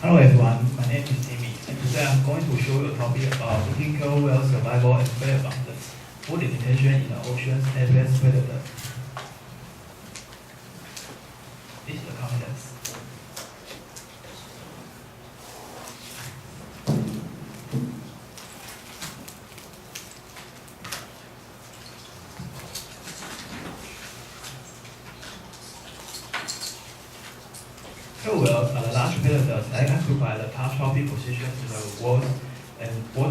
Hello everyone, my name is Timmy, and today I'm going to show you a topic about looking killer whale survival and prey abundance, food limitation in the oceans, apex predators. This is the contents. Killer whales are the large predators that occupy the top trophic position in the world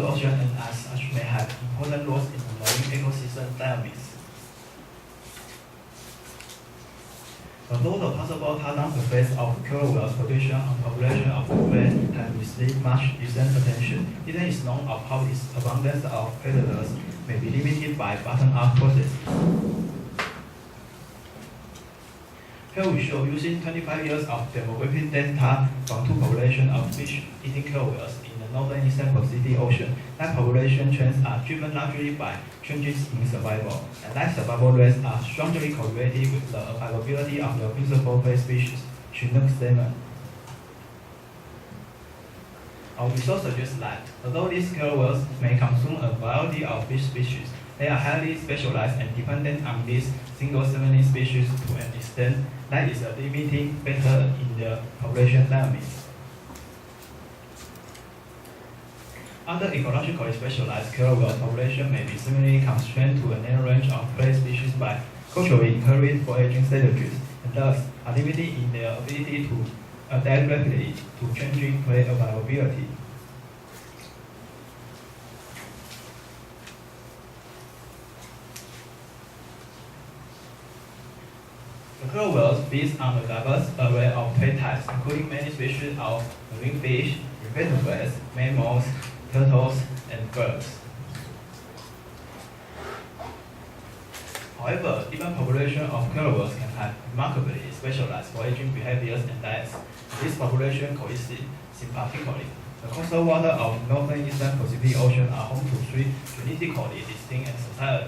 ocean and as such may have important roles in the marine ecosystem dynamics. Although the possible cut-down effects of killer whales' pollution on population of prey have received much recent attention, it is known of how its abundance of predators may be limited by bottom-up processes. Here we show using 25 years of demographic data from two populations of fish-eating killer whales in the northern eastern Pacific Ocean, that population trends are driven largely by changes in survival, and that survival rates are strongly correlated with the availability of the principal prey species, Chinook salmon. Our research suggests that although these killer whales may consume a variety of fish species, they are highly specialized and dependent on this single salmon species to an extent that is a limiting factor in the population dynamics. Other ecologically specialized killer whale population may be similarly constrained to a narrow range of prey species by culturally encouraged foraging strategies, and thus are limited in their ability to adapt rapidly to changing prey availability. The killer whales feed on a diverse array of prey types, including many species of marine fish, invertebrates, mammals, turtles, and birds. However, different populations of killer whales can have remarkably specialized foraging behaviors and diets. These populations coexist sympathetically. The coastal waters of northern eastern Pacific Ocean are home to three genetically distinct and societally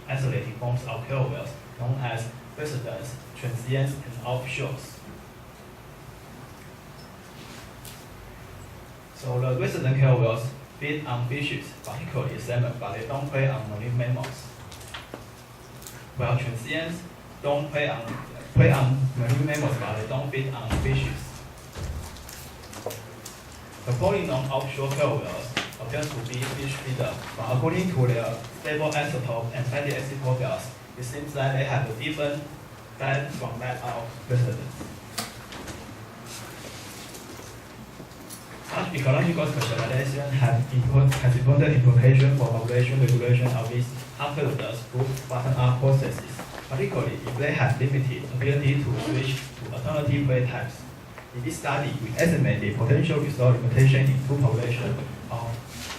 isolated forms of killer whales, known as residents, transients, and offshores. So the resident killer whales feed on fishes, particularly salmon, but they don't prey on marine mammals. While transients don't prey on marine mammals, but they don't feed on fishes. The poorly known offshore killer whales appear to be fish feeders, but according to their stable isotope and fatty acid profiles, it seems that they have a different diet from that of residents. Such ecological specialization has important implications for population regulation of these predators through bottom-up processes, particularly if they have limited ability to switch to alternative prey types. In this study, we estimate the potential resource limitation in two populations of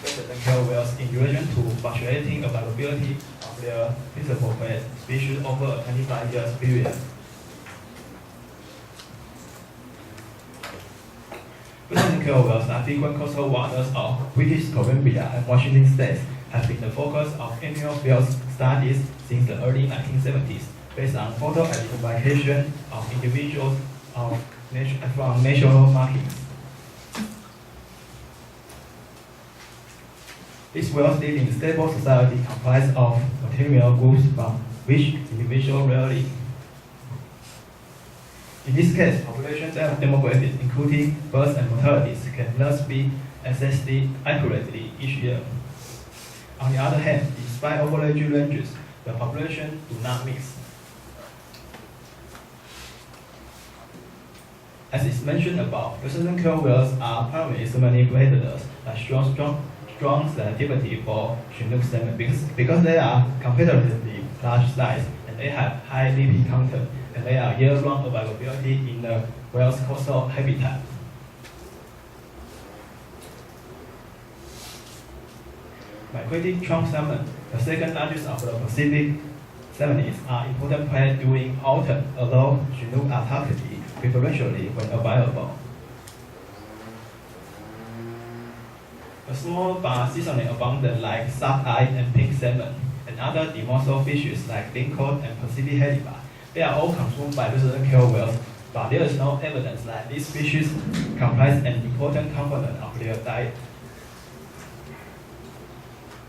resident killer whales in relation to fluctuating availability of their principal prey species over a 25 years period. Resident killer whales are frequent coastal waters of British Columbia and Washington states have been the focus of annual field studies since the early 1970s, based on photo identification of individuals from natural markings. These whales live in a stable society comprised of material groups from which individuals rarely. In this case, population demographics, including births and mortalities, can thus be assessed accurately each year. On the other hand, despite overlapping ranges, the populations do not mix. As is mentioned above, resident killer whales are primarily salmon predators that show strong selectivity for Chinook salmon because they are comparatively large size and they have high lipid content, and they are year-round availability in the whale's coastal habitat. Migrating trunk salmon, the second largest of the Pacific salmonids, are important prey during autumn, although Chinook are targeted preferentially when available. A small but seasonally abundant like sockeye and pink salmon, and other demersal fishes like lingcod and Pacific halibut, they are all consumed by resident killer whales but there is no evidence that these species comprise an important component of their diet.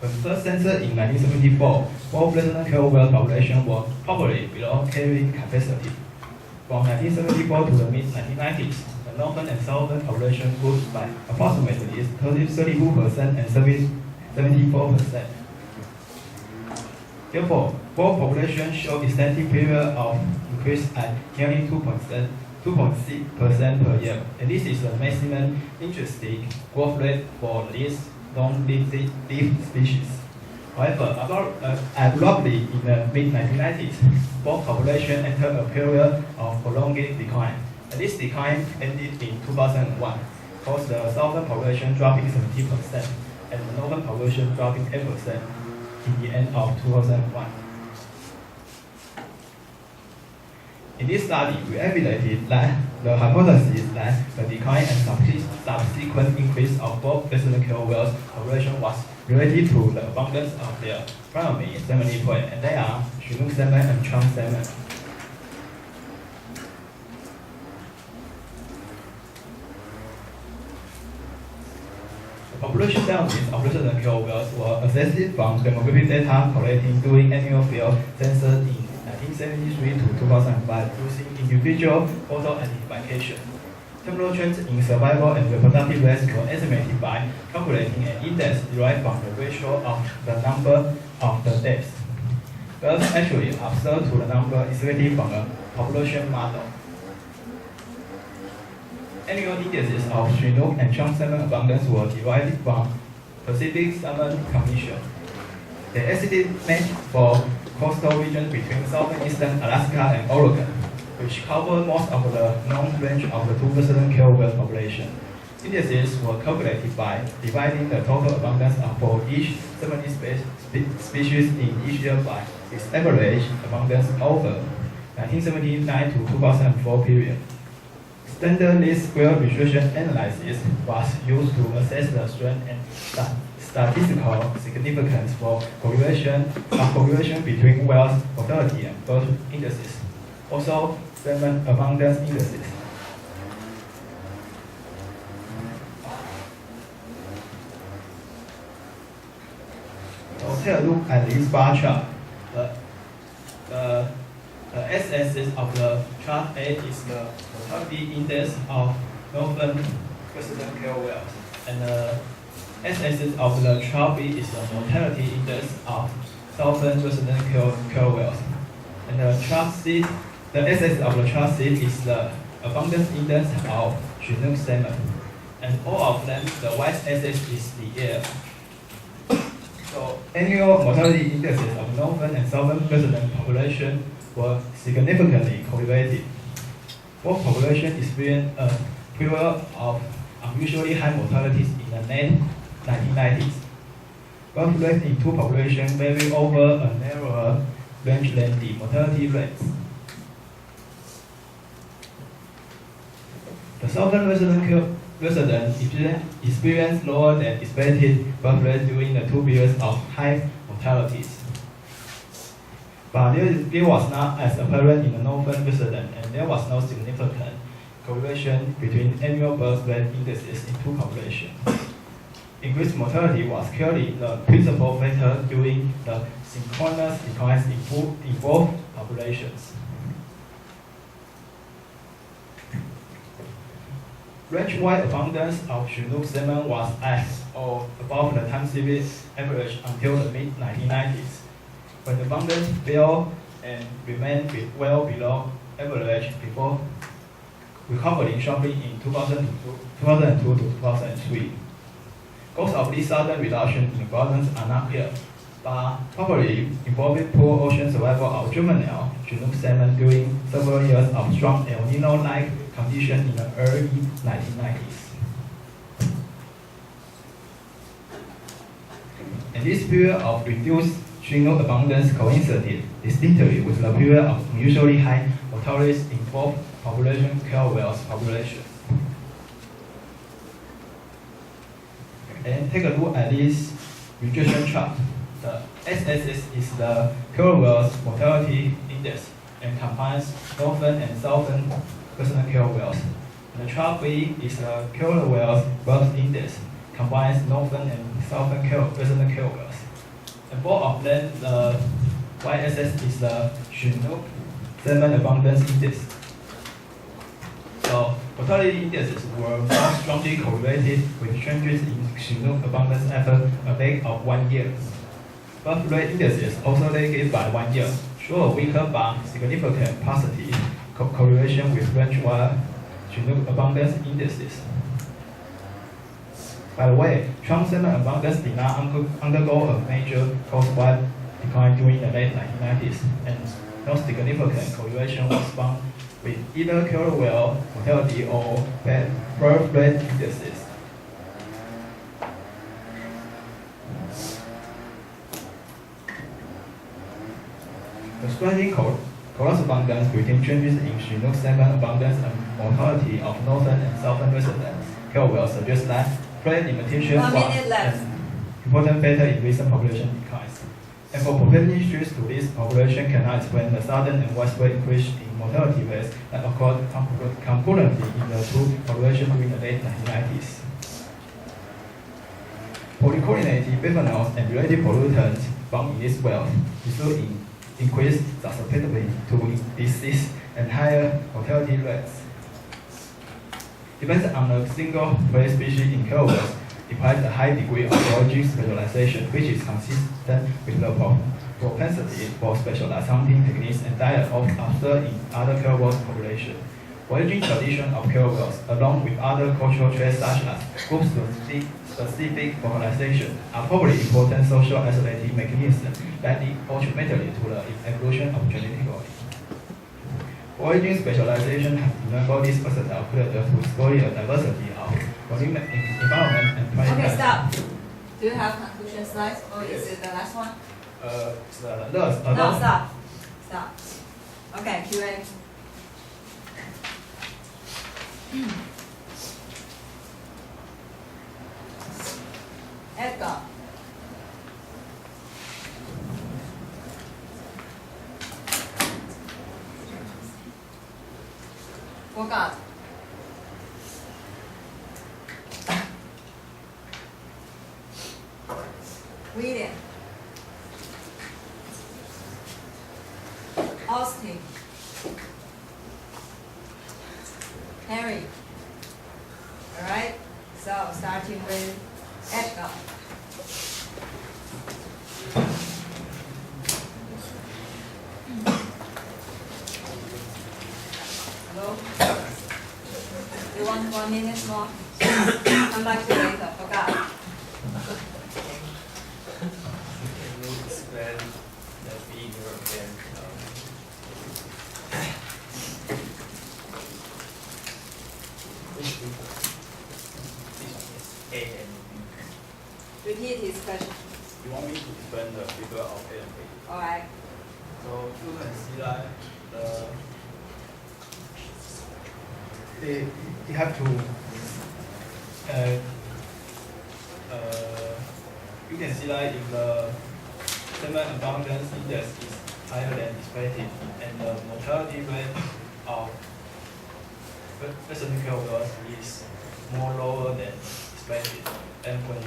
When first censored in 1974, both resident killer whale populations were probably below carrying capacity. From 1974 to the mid-1990s, the northern and southern population grew by approximately 32% and 74%. Therefore, both populations show extensive period of increase at nearly 2.6% per year, and this is the maximum interesting growth rate for these long-lived species. However, abruptly in the mid-1990s, both populations entered a period of prolonged decline, and this decline ended in 2001, caused the southern population dropping 70% and the northern population dropping 8% in the end of 2001. In this study, we evaluated that the hypothesis that the decline and subsequent increase of both resident killer whales population was related to the abundance of their primary salmon prey, and they are Chinook salmon and Chum salmon. The population boundaries of resident killer whales were assessed from demographic data collected during annual field census in 1973 to 2005 using individual photo identification. Temporal trends in survival and reproductive rates were estimated by calculating an index derived from the ratio of the number of the deaths. Birds actually observed to the number extracted from a population model. Annual indices of Chinook and Chum salmon abundance were derived from Pacific Salmon Commission. They estimate for coastal regions between southeastern Alaska and Oregon, which cover most of the known range of the two resident killer whale population. Indices were calculated by dividing the total abundance for each 70 species in each year by its average abundance over 1979 to 2004 period. Standard least square regression analysis was used to assess the strength and statistical significance for correlation between whales mortality and birth indices. Also, salmon abundance indices. So take a look at this bar chart. The x-axis of the chart A is the mortality index of northern resident killer whales, and the x-axis of the chart B is the mortality index of southern resident killer whales, and the chart C, the x-axis of the chart C is the abundance index of Chinook salmon, and all of them, the y-axis is the air. So annual mortality indexes of northern and southern resident population were significantly correlated. Both populations experienced a period of unusually high mortalities in the late 1990s. Birth rates in two populations vary over a narrower range than the mortality rates. The southern resident experienced lower than expected birth rates during the two periods of high mortalities. But there was not as apparent in the northern resident, and there was no significant correlation between annual birth rate indices in two populations. Increased mortality was clearly the principal factor during the synchronous declines in both populations. Range-wide abundance of Chinook salmon was at or above the time series average until the mid-1990s, when the abundance fell and remained well below average before recovering sharply in 2002 to 2003. Causes of this sudden reduction in abundance are not clear, but probably involving poor ocean survival of juvenile Chinook salmon during several years of strong El Nino-like conditions in the early 1990s. And this period of reduced Chinook abundance coincided distinctly with the period of unusually high mortalities in both population killer whales populations. And take a look at this regression chart. The x-axis is the killer whales mortality index and combines northern and southern personal killer whales. And the chart B is the killer whales wealth index, combines northern and southern personal killer whales. And both of them, the y-axis is the Chinook salmon abundance index. So mortality indexes were more strongly correlated with changes in Chinook abundance after a lag of 1 year. Birth rate indexes also lagged by 1 year, show a weaker but significant positive correlation with range-wide Chinook abundance indexes. By the way, Trump salmon abundance did not undergo a major coast-wide decline during the late 1990s, and no significant correlation was found with either killer whale mortality or birth rate indexes. The striking correspondence between changes in Chinook salmon abundance and mortality of northern and southern resident killer whales suggests that prey limitation was an important factor in recent population declines. And for population issues to this population cannot explain the sudden and widespread increase in mortality rates that occurred concurrently in the two populations during the late 1990s. Polychlorinated biphenyls and related pollutants found in these wells result in increased susceptibility to disease and higher mortality rates. Depends on a single prey species in killer whales implies a high degree of origin specialization, which is consistent with the propensity for specialized hunting techniques and diet observed in other killer whales populations. Origin tradition of killer whales, along with other cultural traits such as group-specific vocalization, are probably important social isolating mechanisms that lead ultimately to the evolution of genetic origin. Origin specialization has enabled this versatile predator to exploit a diversity of environment and prey types. Okay, stop. Do you have conclusion slides, or is it the last one? No, stop. Stop. Okay, QA. Edgar. Forgot. William. Austin. Harry. All right. So starting with Edgar. Hello. You want 1 minute more? Come back to later. Forgot. Can you explain the big European which is A and B? Repeat his question. You want me to explain the figure of A and B? All right. So you can see that you have to you can see that if the salmon abundance index is higher than expected and the mortality rate of western killer whales is more lower than expected, and when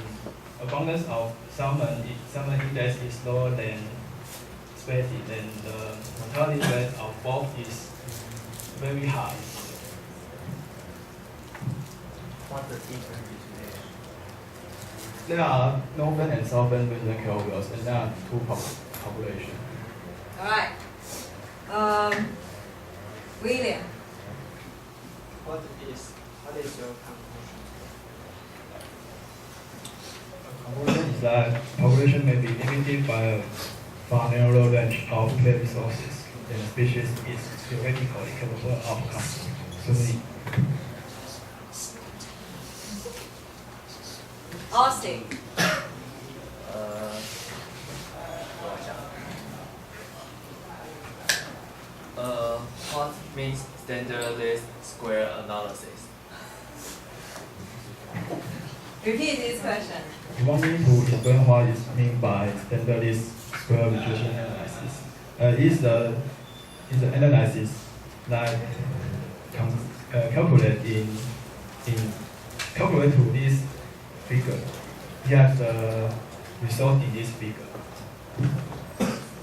abundance of salmon index is lower than expected, then the mortality rate of both is very high. What's the difference between There are northern and southern western killer whales, and there are two populations. All right. William. what is your conclusion? Conclusion is that population may be limited by a far narrower range of prey resources, and the species is theoretically capable of consuming. Austin. What means standard least square analysis? Repeat this question. You want me to explain what is meant by standard least square regression analysis? Is the analysis that calculate calculate to this figure. We have the result in this figure.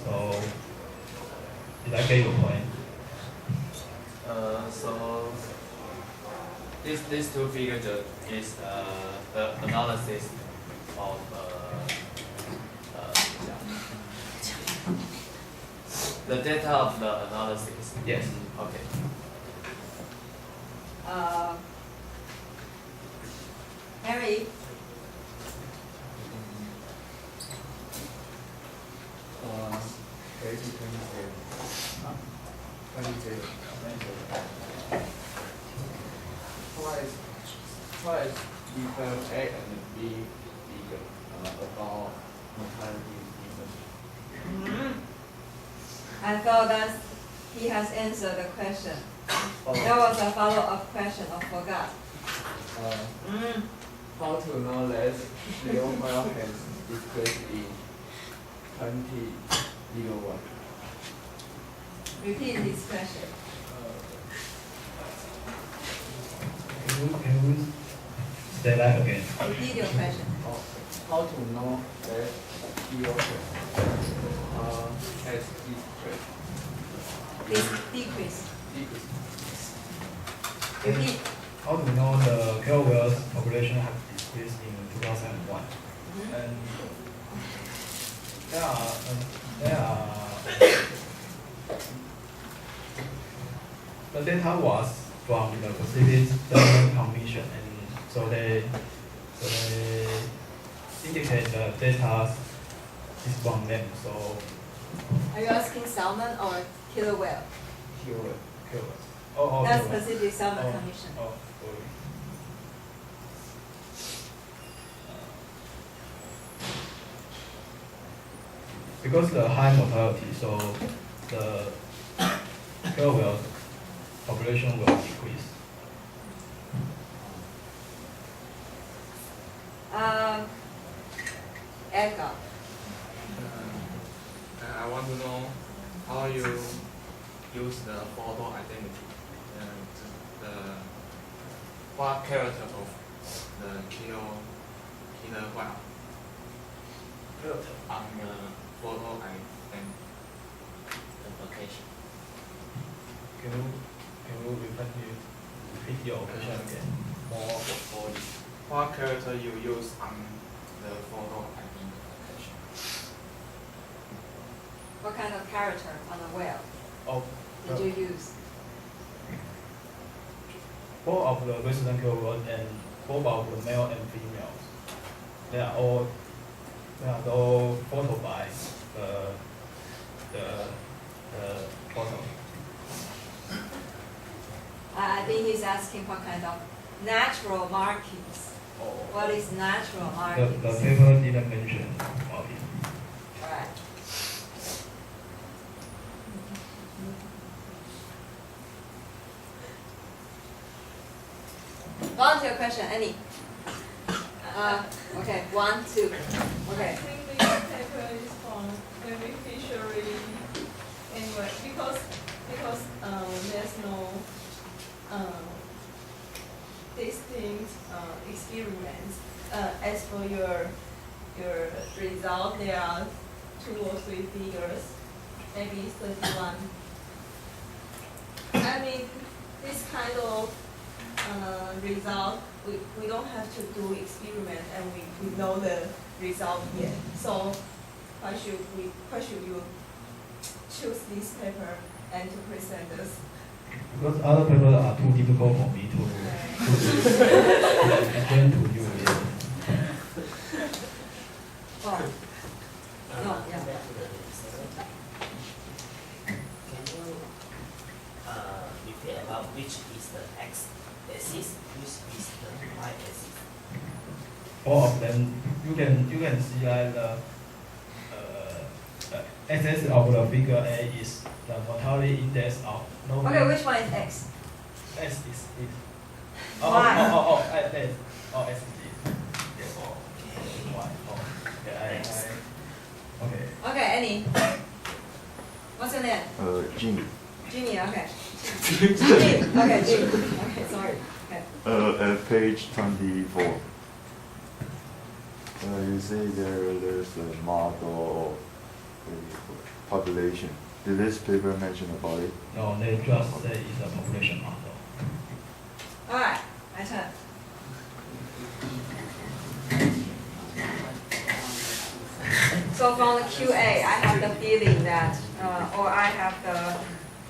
So, did I get your point? So these two figures is the analysis of the data of the analysis. Yes. Okay. Harry, Twice different A and B figure about mortality difference. I thought that he has answered the question. There was a follow-up question, I forgot. How to know that real file has decreased in 2001? Repeat this question. Can you say that again? Repeat your question. How to know that real file has Decrease. decreased? Repeat. How to know the KOL's population has decreased in 2001? And the data was from the Pacific Thermal Commission, and so they indicate the data is from them. So Are you asking salmon or killer whale? KOL. Oh, That's KOL. Pacific Salmon Commission. Oh, sorry. Because the high mortality, so the KOL population will decrease. Edgar. I want to know how you use the photo identity and what character of the killer whale on the photo identification. Can you repeat your question again? More wordy. What character you use on the photo identification? What kind of character on the whale Oh, did you use? both of the resident KOL and both of the male and females, they are all photo by the photo. I think he's asking what kind of natural markings. What is natural The markings? paper didn't mention about it. Alright. Go on to your question, Annie. Okay, 1, 2. Okay. I think this paper is from beneficiary anyway because there's no distinct experiments. As for your result, there are 2 or 3 figures, maybe 31. I mean, this kind of result, we don't have to do experiment and we know the result yet. So why should you choose this paper and to present us? Because other papers are too difficult for me to explain to you. Oh. No, yeah. Can you repeat about which is the x-axis, which is the y-axis? All of them, you can see like the axis of the figure A is the mortality index of normal. Okay, which one is X? S is it. Why? S is it. Yes. Why? Okay. Okay. Okay, Annie. What's your name? Jimmy. Jimmy, okay. Jimmy, Okay, G. Okay, sorry. Okay. At page 24, you say there's a model population. Did this paper mention about it? No, they just say it's a population model. All right, my turn. So from the QA, I have the feeling that, or I have the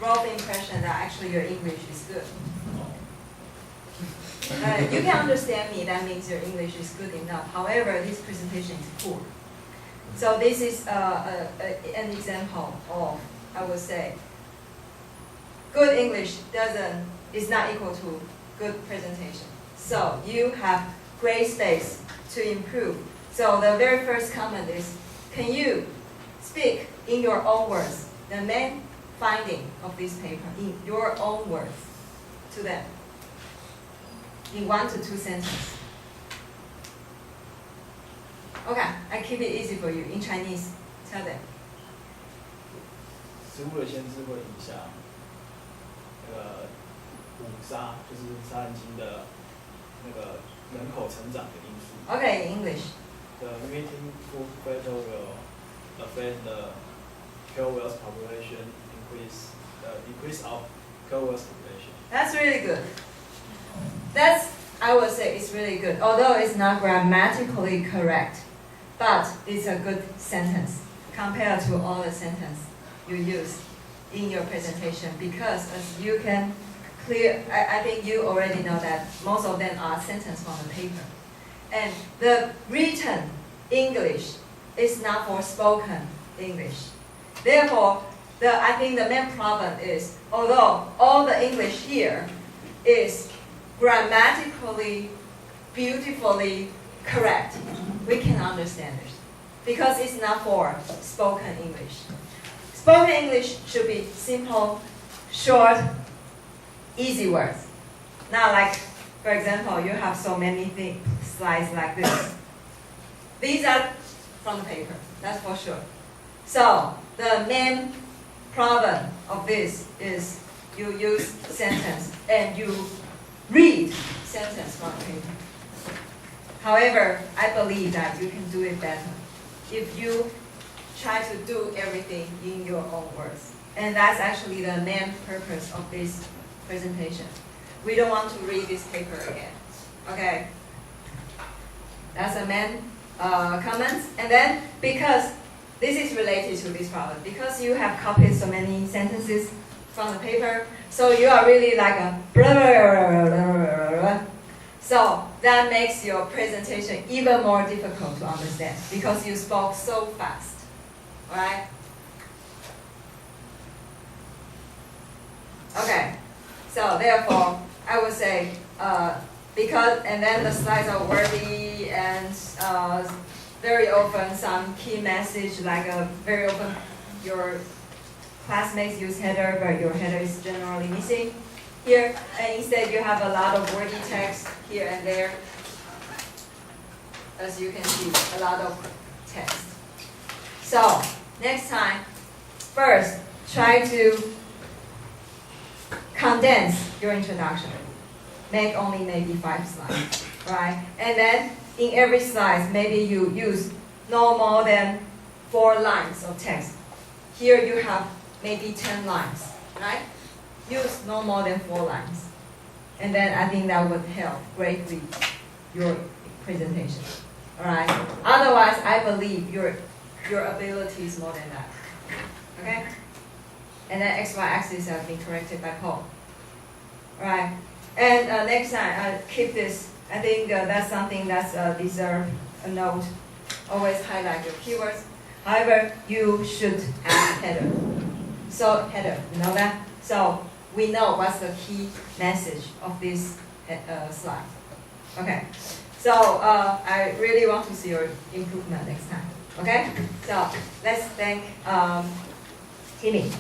rough impression that actually your English is good. You can understand me, that means your English is good enough. However, this presentation is poor. So this is an example of, I would say, good English is not equal to good presentation. So you have great space to improve. So the very first comment is, can you speak in your own words the main finding of this paper in your own words to them in 1 to 2 sentences? Okay, I keep it easy for you in Chinese. Tell them. 食物的限制会影响捕杀，就是杀人鲸的人口成长的因素。Okay, in English. The limiting food factor will affect the killer whales population, increase of killer whales population. That's really good. I would say it's really good. Although it's not grammatically correct, but it's a good sentence compared to all the sentences you use in your presentation, because as you can I think you already know that most of them are sentences from the paper. And the written English is not for spoken English. Therefore, I think the main problem is, although all the English here is grammatically, beautifully correct, we can understand it because it's not for spoken English. Spoken English should be simple, short, easy words. Not like, for example, you have so many slides like this. These are from the paper, that's for sure. So the main problem of this is you use sentence and you read sentence from the paper. However, I believe that you can do it better if you try to do everything in your own words. And that's actually the main purpose of this presentation. We don't want to read this paper again. Okay? That's the main comments. And then, because this is related to this problem, because you have copied so many sentences from the paper, so you are really like a blah, blah, blah, blah, blah, blah. So that makes your presentation even more difficult to understand because you spoke so fast. Alright? Okay. So therefore, I would say, and then the slides are wordy and very often some key message, like very often your classmates use header, but your header is generally missing here. And instead you have a lot of wordy text here and there. As you can see, a lot of text. So next time, first try to condense your introduction. Make only maybe 5 slides, right? And then in every slide, maybe you use no more than 4 lines of text. Here you have maybe 10 lines, right? Use no more than 4 lines. And then I think that would help greatly your presentation, all right? Otherwise, I believe your ability is more than that, okay? And then XY axis has been corrected by Paul. Alright, and next time, keep this. I think that's something that deserves a note. Always highlight your keywords. However, you should add header. So header, you know that? So we know what's the key message of this slide. Okay, so I really want to see your improvement next time. Okay, so let's thank Timmy.